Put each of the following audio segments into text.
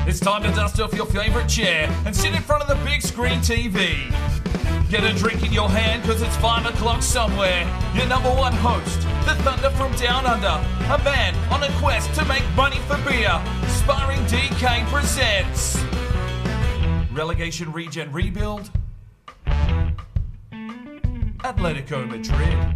It's time to dust off your favourite chair and sit in front of the big screen TV. Get a drink in your hand because it's 5 o'clock somewhere. Your number one host, the Thunder from Down Under, a man on a quest to make money for beer. Sparring DK presents Relegation Regen Rebuild, Atletico Madrid.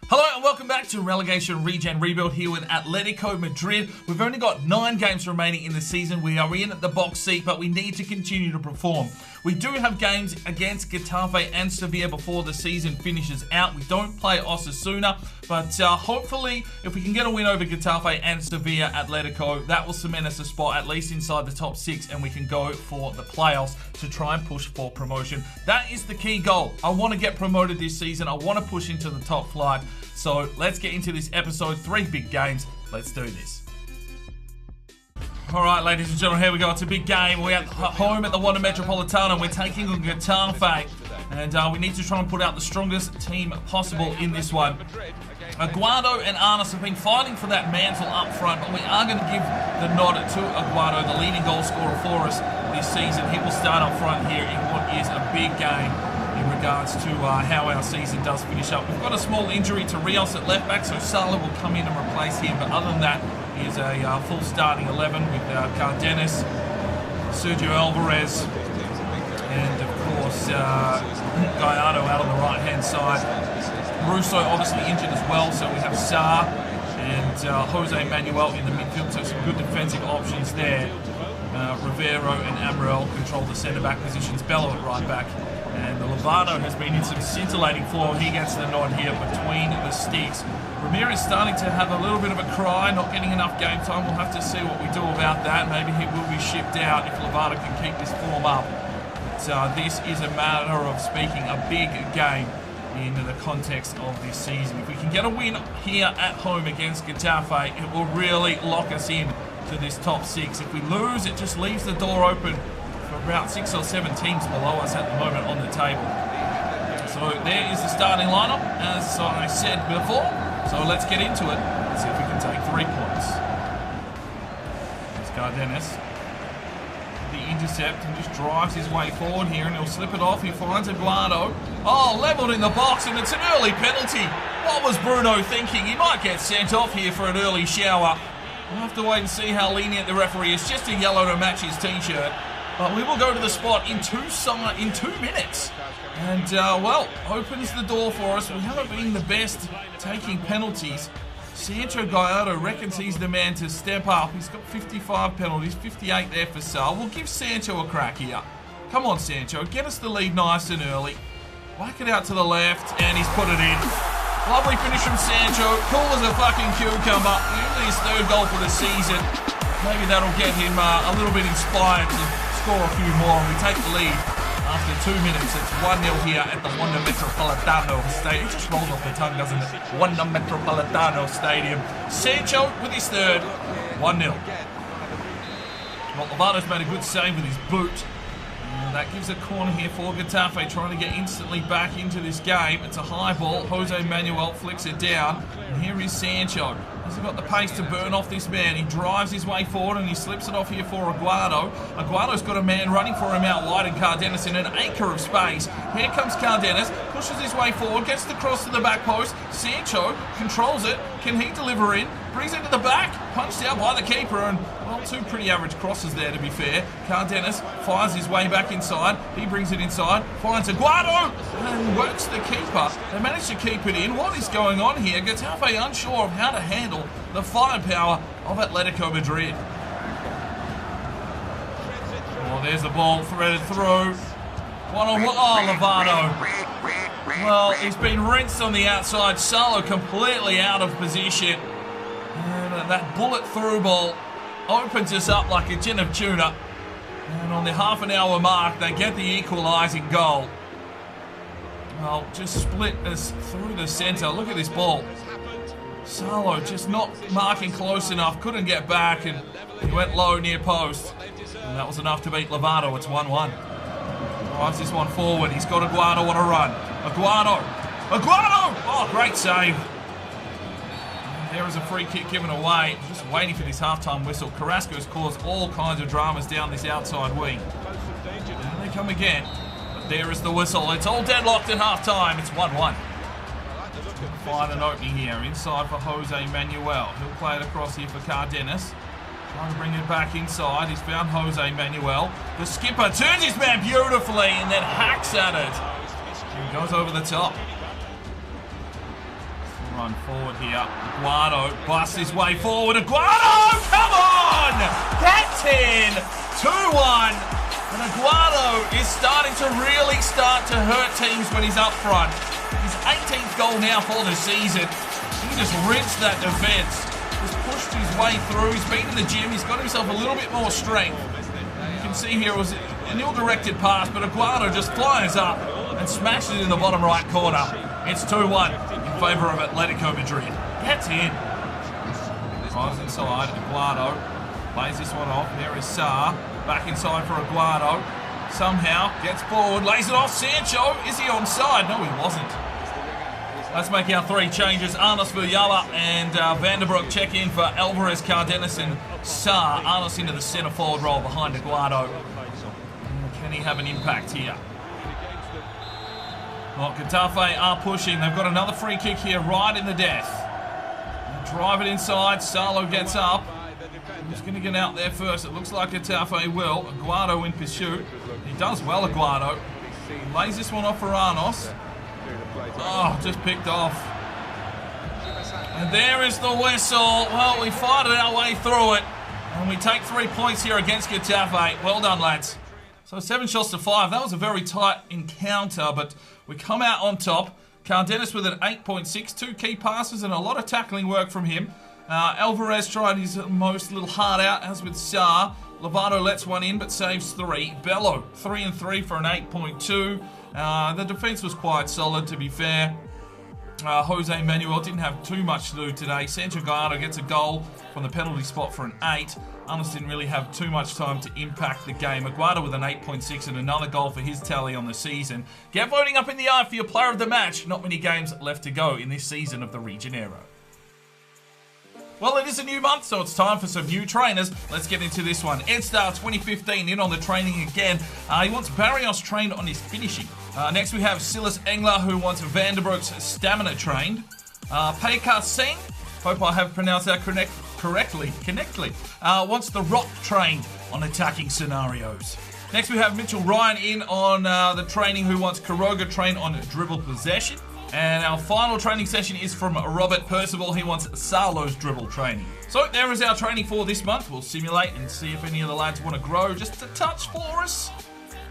Hello and welcome back to Relegation Regen Rebuild here with Atletico Madrid. We've only got 9 games remaining in the season. We are in at the box seat, but we need to continue to perform. We do have games against Getafe and Sevilla before the season finishes out. We don't play Osasuna, but hopefully if we can get a win over Getafe and Sevilla, Atletico, that will cement us a spot at least inside the top 6 and we can go for the playoffs to try and push for promotion. That is the key goal. I want to get promoted this season. I want to push into the top flight. So let's get into this episode. 3 big games. Let's do this. Alright, ladies and gentlemen, here we go. It's a big game. We're at home at the Wanda Metropolitano. We're taking on Getafe. And we need to try and put out the strongest team possible in this one. Aguado and Arnas have been fighting for that mantle up front, but we are going to give the nod to Aguado, the leading goal scorer for us this season. He will start up front here in what is a big game in regards to how our season does finish up. We've got a small injury to Rios at left back, so Salah will come in and replace him. But other than that, he is a full starting 11 with Cardenas, Sergio Alvarez, and of course Gallardo out on the right-hand side. Russo obviously injured as well, so we have Sarr and Jose Manuel in the midfield, so some good defensive options there. Rivero and Amrell control the centre-back positions, Bello at right-back. And Lovato has been in some scintillating form. He gets the nod here between the sticks. Ramirez starting to have a little bit of a cry, not getting enough game time. We'll have to see what we do about that. Maybe he will be shipped out if Lovato can keep this form up. So this is a matter of speaking, a big game in the context of this season. If we can get a win here at home against Getafe, it will really lock us in to this top 6. If we lose, it just leaves the door open for about 6 or 7 teams below us at the moment on the table. So there is the starting lineup, as I said before. So let's get into it and see if we can take 3 points. There's Cardenas. The intercept and just drives his way forward here, and he'll slip it off. He finds Aguado. Oh, levelled in the box, and it's an early penalty. What was Bruno thinking? He might get sent off here for an early shower. We'll have to wait and see how lenient the referee is. Just a yellow to match his t-shirt. But we will go to the spot in 2 minutes. And, well, opens the door for us. We haven't been the best taking penalties. Sancho Gallardo reckons he's the man to step up. He's got 55 penalties, 58 there for Sal. We'll give Sancho a crack here. Come on, Sancho. Get us the lead nice and early. Whack it out to the left, and he's put it in. Lovely finish from Sancho. Cool as a fucking cucumber. Usually his 3rd goal for the season. Maybe that'll get him a little bit inspired to score a few more. We take the lead after 2 minutes. It's 1-0 here at the Wanda Metropolitano Stadium. It just rolls off the tongue, doesn't it? Wanda Metropolitano Stadium. Sancho with his 3rd. 1-0. Well, Lovato's made a good save with his boot. And that gives a corner here for Getafe, trying to get instantly back into this game. It's a high ball. Jose Manuel flicks it down. And here is Sancho. Has he got the pace to burn off this man? He drives his way forward and he slips it off here for Aguado. Aguado's got a man running for him out wide, and Cardenas in an acre of space. Here comes Cardenas, pushes his way forward, gets the cross to the back post. Sancho controls it. Can he deliver in? Brings it to the back. Punched out by the keeper, and, well, 2 pretty average crosses there, to be fair. Cardenas fires his way back inside. He brings it inside, finds Aguado, and works the keeper. They managed to keep it in. What is going on here? Getafe unsure of how to handle the firepower of Atletico Madrid. Oh, there's the ball threaded through. Lovato. Well, he's been rinsed on the outside. Salo completely out of position. And that bullet through ball opens us up like a tin of tuna. And on the half-an-hour mark, they get the equalising goal. Well, just split us through the centre. Look at this ball. Salo just not marking close enough. Couldn't get back, and he went low near post. And that was enough to beat Lovato. It's 1-1. Drives this one forward. He's got Aguado on a run. Aguado! Oh, great save. There is a free kick given away. Just waiting for this halftime whistle. Carrasco's caused all kinds of dramas down this outside wing. And they come again. But there is the whistle. It's all deadlocked at halftime. It's 1-1. Find an opening here. Inside for Jose Manuel. He'll play it across here for Cardenas. Trying to bring it back inside. He's found Jose Manuel. The skipper turns his man beautifully and then hacks at it. He goes over the top. Run forward here. Aguado busts his way forward. Aguado! Come on! That's in! 2-1. And Aguado is starting to really to hurt teams when he's up front. His 18th goal now for the season. He just rinsed that defence. Just pushed his way through. He's been in the gym. He's got himself a little bit more strength. You can see here it was an ill-directed pass, but Aguado just flies up and smashes it in the bottom right corner. It's 2-1 in favour of Atletico Madrid. Gets in. Drives inside. Aguado plays this one off. There is Sarr. Back inside for Aguado. Somehow gets forward. Lays it off. Sancho. Is he onside? No, he wasn't. Let's make our three changes. Arnos Villala and Vanderbroek check in for Alvarez, Cardenas and Sarr. Arnos into the centre forward role behind Aguado. Can he have an impact here? Well, Getafe are pushing. They've got another free kick here right in the death. They'll drive it inside. Salo gets up. Who's going to get out there first? It looks like Getafe will. Aguado in pursuit. He does well, Aguado. He lays this one off for Arnos. Oh, just picked off. And there is the whistle. Well, we fighted our way through it. And we take 3 points here against Getafe. Well done, lads. So 7 shots to 5. That was a very tight encounter, but we come out on top. Cardenas with an 8.6. 2 key passes and a lot of tackling work from him. Alvarez tried his most little heart out, as with Sarr. Lovato lets one in, but saves 3. Bello, 3 and 3 for an 8.2. The defence was quite solid, to be fair. Jose Manuel didn't have too much to do today. Sancho Gallardo gets a goal from the penalty spot for an 8. Arnos didn't really have too much time to impact the game. Aguado with an 8.6 and another goal for his tally on the season. Get voting up in the eye for your player of the match. Not many games left to go in this season of the Regenero. Well, it is a new month, so it's time for some new trainers. Let's get into this one. Edstar 2015 in on the training again. He wants Barrios trained on his finishing. Next we have Silas Engler, who wants Vanderbroek's stamina trained. Pekar Singh, hope I have pronounced that correctly, wants the rock trained on attacking scenarios. Next we have Mitchell Ryan in on the training, who wants Quiroga trained on dribble possession. And our final training session is from Robert Percival. He wants Salo's dribble training. So there is our training for this month. We'll simulate and see if any of the lads want to grow just a touch for us.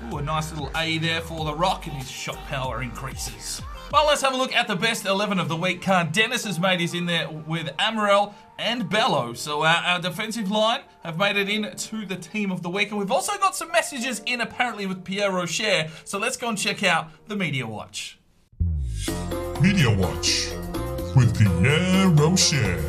Ooh, a nice little A there for the Rock, and his shot power increases. Well, let's have a look at the best 11 of the week. Cardenas' mate is in there with Amaral and Bello. So our defensive line have made it in to the team of the week. And we've also got some messages in apparently with Pierre Rocher. So let's go and check out the Media Watch. Media Watch with Pierre Rocher.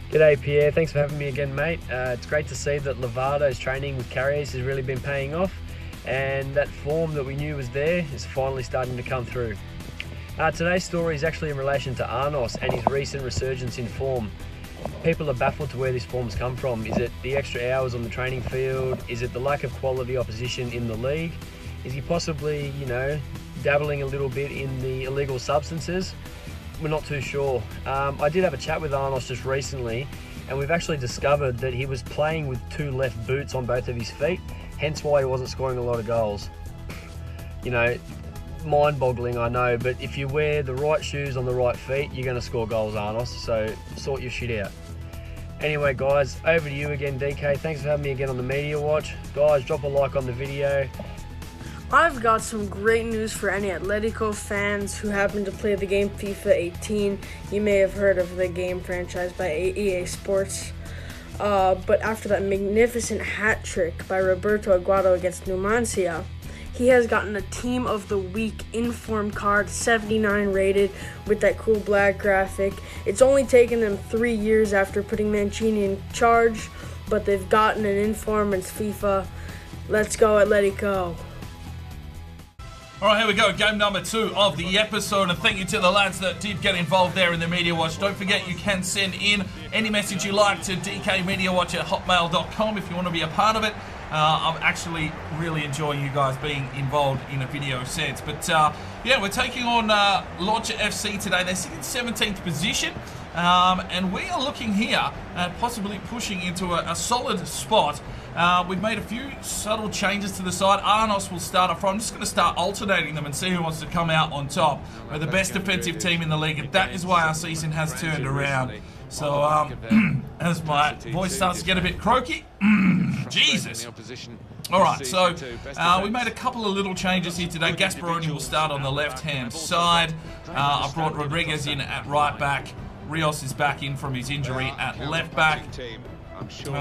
G'day Pierre, thanks for having me again, mate. It's great to see that Lovato's training with carriers has really been paying off, and that form that we knew was there is finally starting to come through. Today's story is actually in relation to Arnos and his recent resurgence in form. People are baffled to where this form's come from. Is it the extra hours on the training field? Is it the lack of quality opposition in the league? Is he possibly, dabbling a little bit in the illegal substances? We're not too sure. I did have a chat with Arnos just recently, and we've actually discovered that he was playing with 2 left boots on both of his feet, hence why he wasn't scoring a lot of goals. Mind-boggling, I know, but if you wear the right shoes on the right feet, you're going to score goals, Arnos, so sort your shit out. Anyway, guys, over to you again, DK. Thanks for having me again on the Media Watch. Guys, drop a like on the video. I've got some great news for any Atletico fans who happen to play the game FIFA 18. You may have heard of the game franchise by EA Sports. But after that magnificent hat trick by Roberto Aguado against Numancia, he has gotten a Team of the Week inform card, 79 rated, with that cool black graphic. It's only taken them 3 years after putting Mancini in charge, but they've gotten an inform. It's FIFA. Let's go, Atletico. All right, here we go. Game number 2 of the episode. And thank you to the lads that did get involved there in the Media Watch. Don't forget you can send in any message you like to DKMediaWatch@hotmail.com if you want to be a part of it. I'm actually really enjoying you guys being involved in a video sense. But yeah, we're taking on Launcher FC today. They're sitting in 17th position. And we are looking here at possibly pushing into a solid spot. We've made a few subtle changes to the side. Arnos will start up front. I'm just going to start alternating them and see who wants to come out on top. We're the best defensive team in the league, and that is why our season has turned around. So, as my voice starts to get a bit croaky, Jesus. Alright, so we made a couple of little changes here today. Gasparoni will start on the left-hand side. I brought Rodriguez in at right back. Rios is back in from his injury at left back.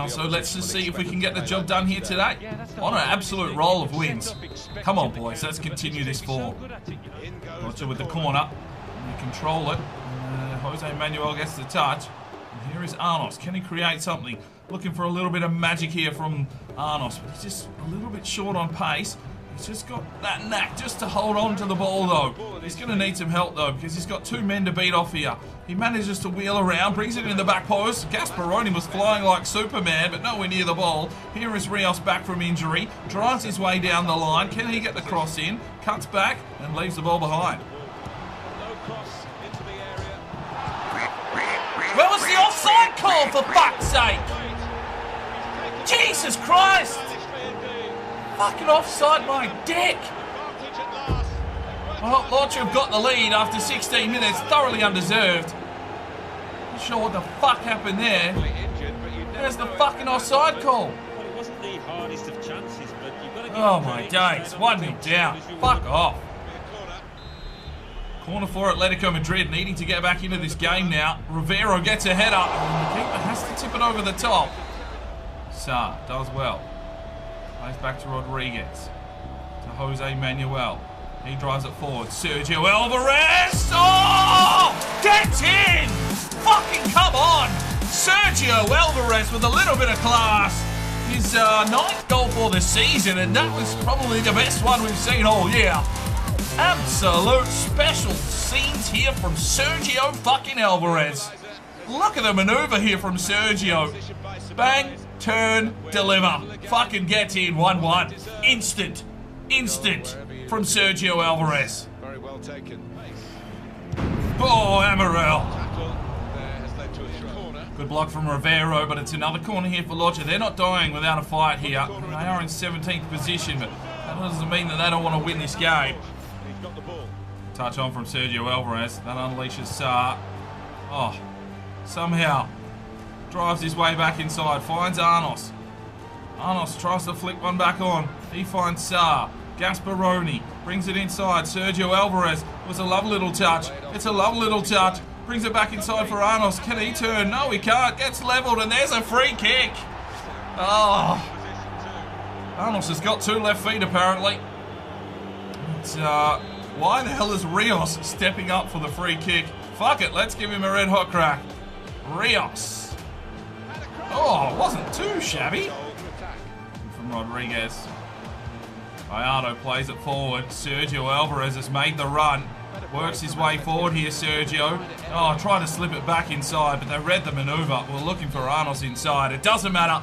So let's just see if we can get the job done here today. On an absolute roll of wins. Come on, boys, let's continue this form. Roger with the corner. And they control it. Jose Manuel gets the touch. And here is Arnos. Can he create something? Looking for a little bit of magic here from Arnos. But he's just a little bit short on pace. He's just got that knack just to hold on to the ball, though. He's going to need some help, though, because he's got 2 men to beat off here. He manages to wheel around, brings it in the back post. Gasparoni was flying like Superman, but nowhere near the ball. Here is Rios back from injury. Drives his way down the line. Can he get the cross in? Cuts back and leaves the ball behind. Where was the offside call, for fuck's sake? Jesus Christ! Fucking offside my dick! Well, Launcher have got the lead after 16 minutes, thoroughly undeserved. Not sure what the fuck happened there. There's the fucking offside call. Oh my days, 1-0 down. Fuck off. Corner for Atletico Madrid, needing to get back into this game now. Rivero gets a header, and the keeper has to tip it over the top. Sa does well. Plays back to Rodriguez. To Jose Manuel. He drives it forward. Sergio Alvarez! Oh! Gets in! Fucking come on! Sergio Alvarez with a little bit of class. His 9th goal for the season, and that was probably the best one we've seen all year. Absolute special scenes here from Sergio fucking Alvarez. Look at the maneuver here from Sergio. Bang, turn, deliver. Fucking get in, 1-1. Instant from Sergio Alvarez. Very well taken. Oh, Amaral. Good block from Rivero, but it's another corner here for Launcher. They're not dying without a fight here. They are in 17th position, but that doesn't mean that they don't want to win this game. Touch on from Sergio Alvarez. That unleashes Sa. Oh, somehow drives his way back inside. Finds Arnos. Arnos tries to flick one back on. He finds Sa. Gasparoni brings it inside. Sergio Alvarez was a lovely little touch. It's a lovely little touch. Brings it back inside for Arnos. Can he turn? No, he can't. Gets leveled, and there's a free kick. Oh. Arnos has got 2 left feet, apparently. It's, why the hell is Rios stepping up for the free kick? Fuck it, let's give him a red hot crack. Rios. Oh, it wasn't too shabby. From Rodriguez. Gallardo plays it forward. Sergio Alvarez has made the run. Works his way forward here, Sergio. Oh, trying to slip it back inside, but they read the manoeuvre. We're looking for Arnos inside. It doesn't matter.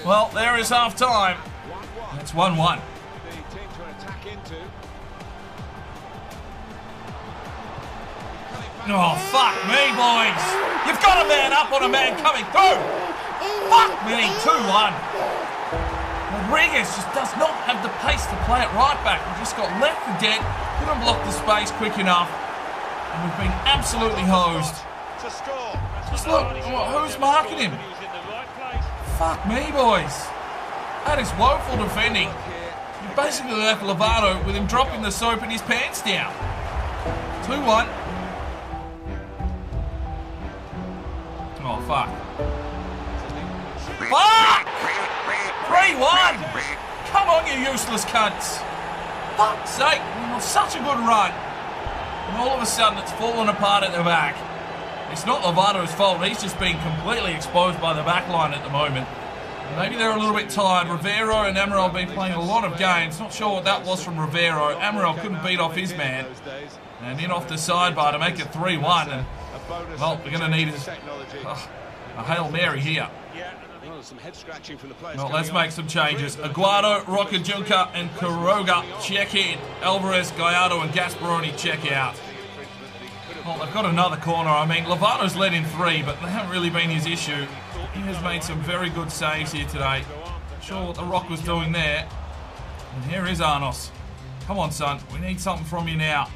Well, there is half time. It's 1-1. Oh, fuck me, boys. You've got a man up on a man coming through. Fuck me, 2-1. Rodriguez just does not have the pace to play it right back. We just got left for dead. Couldn't block the space quick enough. And we've been absolutely hosed. Just look, who's marking him? Fuck me, boys. That is woeful defending. You basically left Lovato with him dropping the soap in his pants down. 2-1. Oh, fuck. Fuck! 3-1! Come on, you useless cunts. Fuck's sake, we were such a good run. And all of a sudden, it's fallen apart at the back. It's not Lovato's fault. He's just being completely exposed by the back line at the moment. Maybe they're a little bit tired. Rivero and Amaral have been playing a lot of games. Not sure what that was from Rivero. Amaral couldn't beat off his man. And in off the sidebar to make it 3-1. And, well, we're going to need a Hail Mary here. Well, let's make some changes. Aguado, Rockajunka, and Quiroga check in. Alvarez, Gallardo, and Gasparoni check out. Well, they've got another corner. I mean, Lovato's led in 3, but they haven't really been his issue. He has made some very good saves here today. Not sure what the Rock was doing there. And here is Arnos. Come on, son. We need something from you now.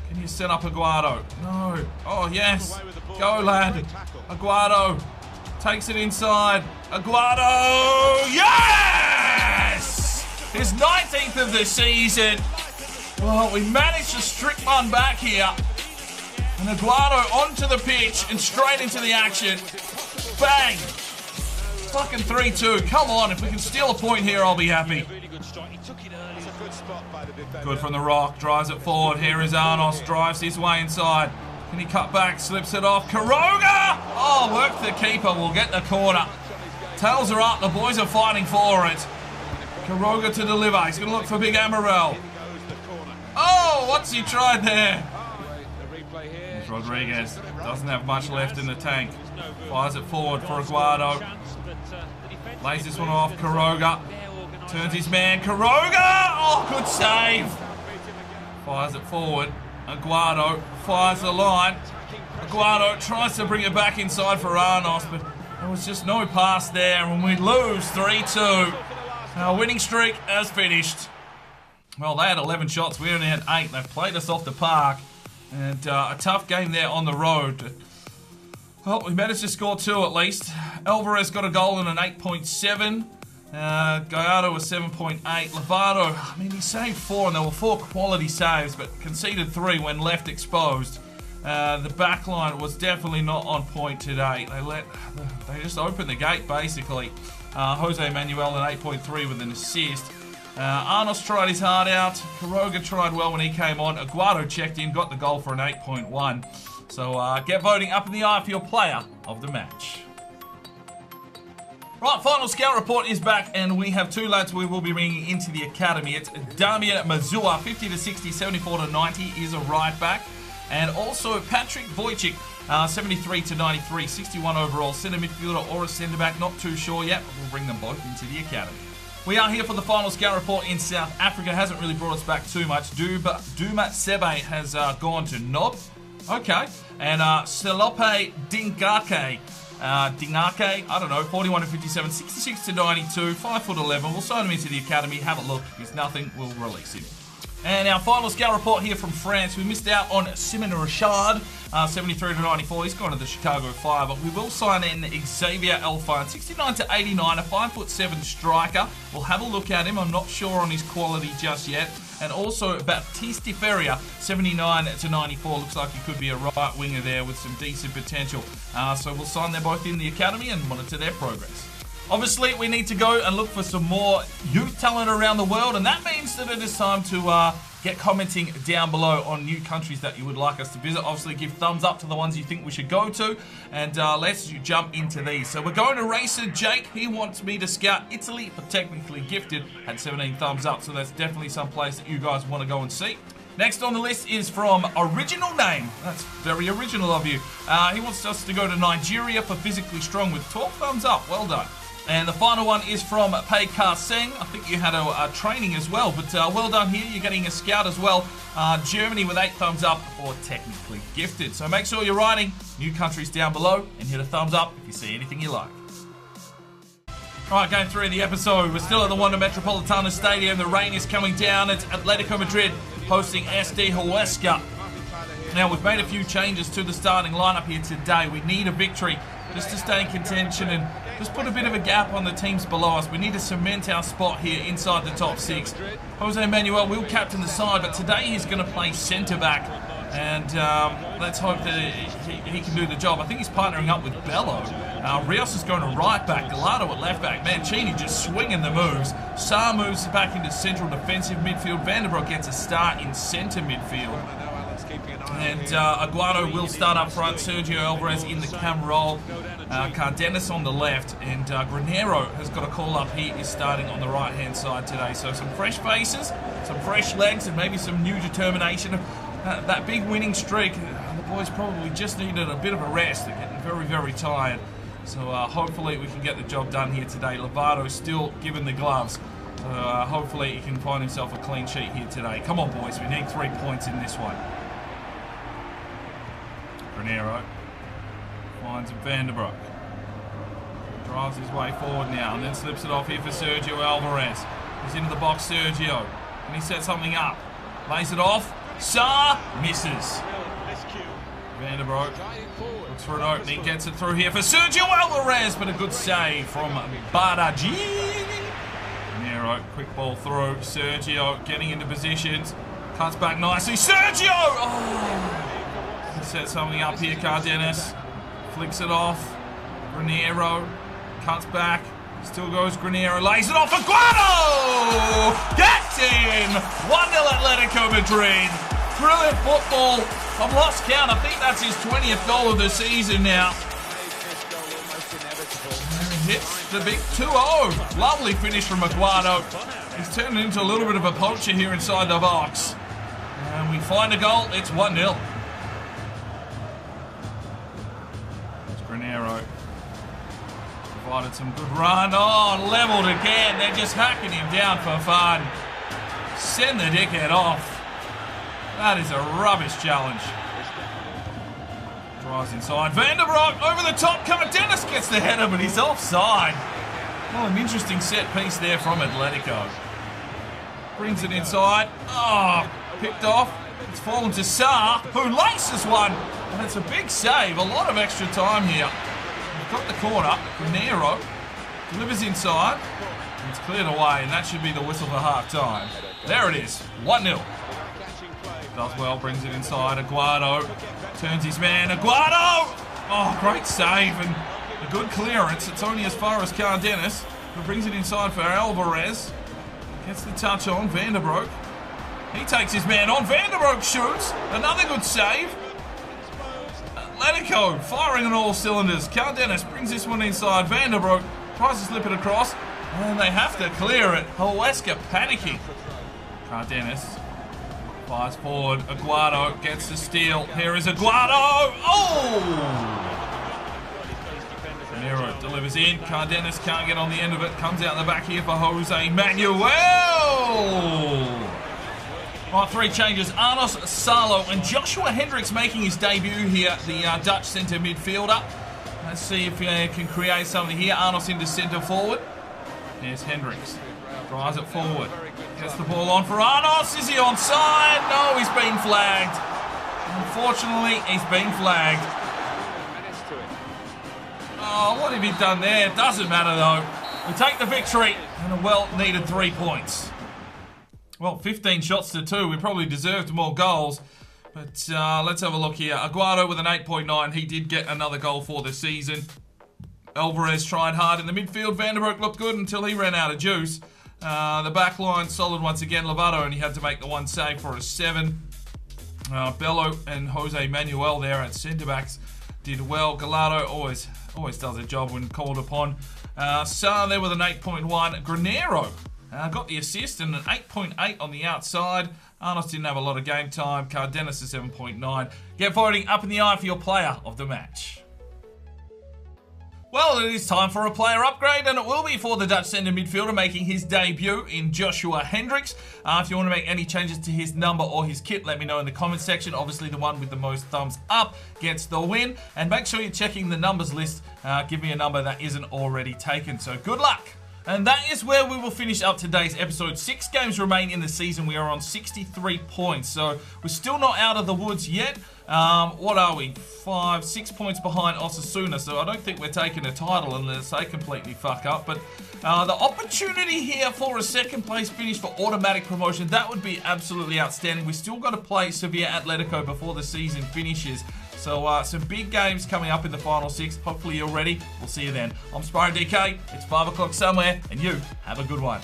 Can you set up Aguado? No. Oh, yes. Go, lad. Aguado takes it inside. Aguado! Yes! His 19th of the season. Well, we managed to strip one back here. And Aguado onto the pitch and straight into the action. Bang! Fucking 3-2. Come on, if we can steal a point here, I'll be happy. Good from the Rock. Drives it forward. Here is Arnos. Drives his way inside. Can he cut back? Slips it off. Quiroga! Oh, work the keeper. We'll get the corner. Tails are up. The boys are fighting for it. Quiroga to deliver. He's going to look for Big Amaral. Oh, what's he tried there? Rodriguez doesn't have much left in the tank. Fires it forward for Aguado. Lays this one off. Quiroga turns his man. Quiroga! Oh, good save. Fires it forward. Aguado fires the line. Aguado tries to bring it back inside for Arnos, but there was just no pass there, and we lose 3-2. Our winning streak has finished. Well, they had 11 shots. We only had 8. They've played us off the park. And a tough game there on the road. Well, we managed to score 2 at least. Alvarez got a goal and an 8.7. Gallardo was 7.8. Lovato, I mean, he saved 4, and there were 4 quality saves, but conceded 3 when left exposed. The back line was definitely not on point today. They just opened the gate, basically. Jose Manuel an 8.3 with an assist. Arnos tried his heart out. Quiroga tried well when he came on. Aguado checked in, got the goal for an 8.1. So get voting up in the eye for your player of the match. Right, final scout report is back, and we have 2 lads we will be bringing into the academy. It's Damian Mazua, 50-60, 74-90 is a right back. And also Patrick Wojcik, 73-93, 61 overall, centre midfielder or a centre back, not too sure yet, but we'll bring them both into the academy. We are here for the final scout report in South Africa. Hasn't really brought us back too much. Duma Sebe has gone to Nob. Okay. And Selope Dingake, I don't know, 41-57, 66-92, 5'11". We'll sign him into the academy. Have a look. If he's nothing, we'll release him. And our final scout report here from France. We missed out on Simon Richard, 73-94. He's gone to the Chicago Fire, but we will sign in Xavier Elfine, 69-89, a 5'7" striker. We'll have a look at him. I'm not sure on his quality just yet. And also Baptiste Ferrier, 79-94. Looks like he could be a right winger there with some decent potential. So we'll sign them both in the academy and monitor their progress. Obviously, we need to go and look for some more youth talent around the world, and that means that it is time to get commenting down below on new countries that you would like us to visit. Obviously, give thumbs up to the ones you think we should go to, and let's jump into these. So we're going to Racer Jake. He wants me to scout Italy for Technically Gifted. Had 17 thumbs up, so that's definitely some place that you guys want to go and see. Next on the list is from Original Name. That's very original of you. He wants us to go to Nigeria for Physically Strong with 12 thumbs up. Well done. And the final one is from Pei Ka Seng. I think you had a training as well, but well done here. You're getting a scout as well. Germany with 8 thumbs up for Technically Gifted. So make sure you're writing new countries down below and hit a thumbs up if you see anything you like. Alright, going through the episode. We're still at the Wanda Metropolitano Stadium. The rain is coming down. It's Atletico Madrid hosting SD Huesca. Now, we've made a few changes to the starting lineup here today. We need a victory just to stay in contention and just put a bit of a gap on the teams below us. We need to cement our spot here inside the top 6. Jose Manuel will captain the side, but today he's going to play centre-back. And let's hope that he can do the job. I think he's partnering up with Bello. Rios is going to right back. Gallardo at left back. Mancini just swinging the moves. Sarr moves back into central defensive midfield. Vandenbroek gets a start in centre midfield. And Aguado will start up front. Sergio Alvarez in the cam role. Cardenas on the left. And Granero has got a call up. He is starting on the right-hand side today. So some fresh faces, some fresh legs, and maybe some new determination. That big winning streak, the boys probably just needed a bit of a rest. They're getting very, very tired. So hopefully we can get the job done here today. Lovato is still given the gloves. So hopefully he can find himself a clean sheet here today. Come on, boys. We need 3 points in this one. Granero finds Vanderbroek. Drives his way forward now and then slips it off here for Sergio Alvarez. He's into the box, Sergio. And he sets something up. Lays it off. Saar misses. Vanderbroek looks for an opening, gets it through here for Sergio Alvarez, but a good save from Badaji. Nero, quick ball through. Sergio getting into positions, cuts back nicely. Sergio! Oh! He sets something up here, Cardenas. Flicks it off. Granero cuts back. Still goes Granero, lays it off. Aguado! Gets in! 1-0 Atletico Madrid. Brilliant football. I've lost count. I think that's his 20th goal of the season now. Hits the big 2-0. Lovely finish from Aguado. He's turned into a little bit of a poacher here inside the box. And we find a goal. It's 1-0. It's Granero. Provided some good run. Oh, leveled again. They're just hacking him down for fun. Send the dickhead off. That is a rubbish challenge. Drives inside. Vanderbroek over the top. Cardenas gets the header, but he's offside. Well, an interesting set piece there from Atletico. Brings it inside. Oh, picked off. It's fallen to Saar, who laces one. And it's a big save. A lot of extra time here. We've got the corner. Granero delivers inside. It's cleared away, and that should be the whistle for half-time. There it is. 1-0. Does well, brings it inside. Aguado turns his man. Aguado! Oh, great save and a good clearance. It's only as far as Cardenas, who brings it inside for Alvarez. Gets the touch on Vanderbroek. He takes his man on. Vanderbroek shoots. Another good save. Atletico firing on all cylinders. Cardenas brings this one inside. Vanderbroek tries to slip it across, and they have to clear it. Huesca panicking. Cardenas flies forward. Aguado gets the steal. Here is Aguado. Oh! Nero delivers in. Cardenas can't get on the end of it. Comes out the back here for Jose Manuel. Right, 3 changes. Arnos, Salo, and Joshua Hendricks making his debut here, the Dutch centre midfielder. Let's see if he can create something here. Arnos into centre forward. There's Hendricks. Drives it forward. Gets the ball on for Arnos. Is he onside? No, he's been flagged. Unfortunately, he's been flagged. Oh, what have he done there? It doesn't matter, though. We take the victory and a well-needed 3 points. Well, 15 shots to 2. We probably deserved more goals. But let's have a look here. Aguado with an 8.9. He did get another goal for the season. Alvarez tried hard in the midfield. Vanderbroek looked good until he ran out of juice. The back line solid once again. Lovato only had to make the one save for a 7. Bello and Jose Manuel there at centre-backs did well. Gallardo always does a job when called upon. Saar there with an 8.1. Granero got the assist and an 8.8 on the outside. Arnos didn't have a lot of game time. Cardenas a 7.9. Get voting up in the eye for your player of the match. Well, it is time for a player upgrade, and it will be for the Dutch centre midfielder making his debut in Joshua Hendricks. If you want to make any changes to his number or his kit, let me know in the comments section. Obviously, the one with the most thumbs up gets the win. And make sure you're checking the numbers list. Give me a number that isn't already taken. So good luck. And that is where we will finish up today's episode. 6 games remain in the season. We are on 63 points. So we're still not out of the woods yet. What are we? 6 points behind Osasuna. So I don't think we're taking a title unless they completely fuck up. But the opportunity here for a second place finish for automatic promotion, that would be absolutely outstanding. We still got to play Sevilla Atletico before the season finishes. So some big games coming up in the final 6. Hopefully you're ready. We'll see you then. I'm Sparring DK. It's 5 o'clock somewhere, and you have a good one.